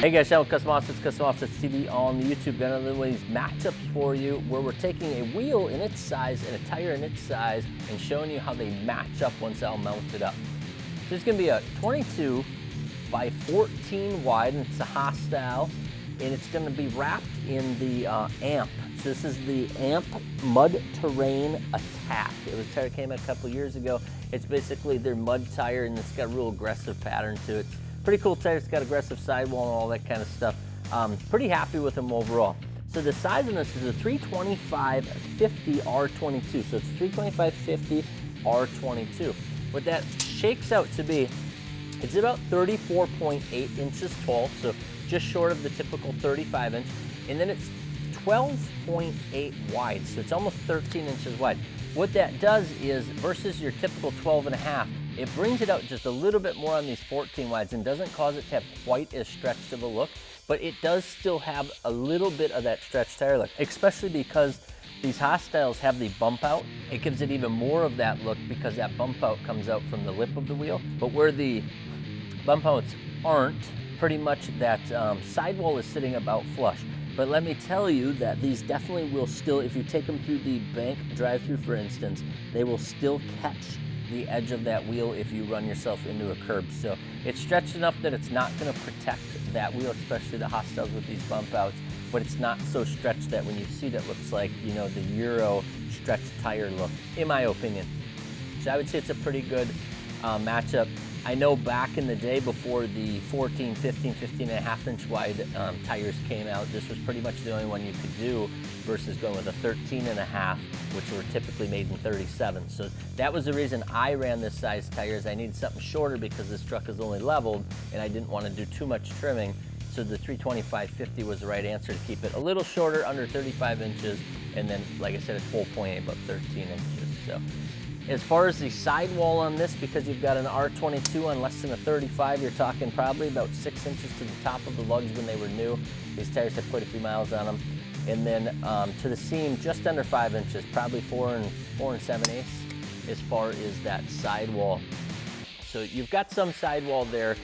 Hey guys, Channel Custom Offsets, Custom Offsets TV on the YouTube. Got another one of these matchups for you where we're taking a wheel in its size and a tire in its size and showing you how they match up once all mounted up. So it's gonna be a 22 by 14 wide, and it's a hostile, and it's gonna be wrapped in the AMP. So this is the AMP Mud Terrain Attack. It was a tire that came out a couple years ago. It's basically their mud tire, and it's got a real aggressive pattern to it. Pretty cool tire. It's got aggressive sidewall and all that kind of stuff. Pretty happy with them overall. So the size of this is a 325/50 R22. So it's 325/50 R22. What that shakes out to be, it's about 34.8 inches tall, so just short of the typical 35 inch. And then it's 12.8 wide, so it's almost 13 inches wide. What that does is, versus your typical 12.5, it brings it out just a little bit more on these 14 wides and doesn't cause it to have quite as stretched of a look, but it does still have a little bit of that stretched tire look, especially because these hostiles have the bump out. It gives it even more of that look because that bump out comes out from the lip of the wheel. But where the bump outs aren't, pretty much that sidewall is sitting about flush. But let me tell you that these definitely will still, if you take them through the bank drive-through, for instance, they will still catch the edge of that wheel if you run yourself into a curb. So it's stretched enough that it's not gonna protect that wheel, especially the hostiles with these bump outs, but it's not so stretched that when you see it, it looks like, you know, the Euro stretched tire look, in my opinion. So I would say it's a pretty good matchup. I know back in the day before the 14, 15, 15.5 inch wide tires came out, this was pretty much the only one you could do versus going with a 13.5, which were typically made in 37. So that was the reason I ran this size tires. I needed something shorter because this truck is only leveled and I didn't want to do too much trimming. So the 325/50 was the right answer to keep it a little shorter, under 35 inches, and then, like I said, it's 4.8, about 13 inches. So as far as the sidewall on this, because you've got an R22 on less than a 35, you're talking probably about 6 inches to the top of the lugs when they were new. These tires have quite a few miles on them. And then to the seam, just under 5 inches, probably 4 and 7/8 as far as that sidewall. So you've got some sidewall there,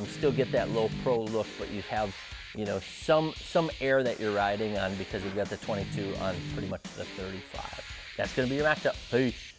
still get that low pro look, but you have, you know, some air that you're riding on because you've got the 22 on pretty much the 35. That's gonna be your matchup. Peace.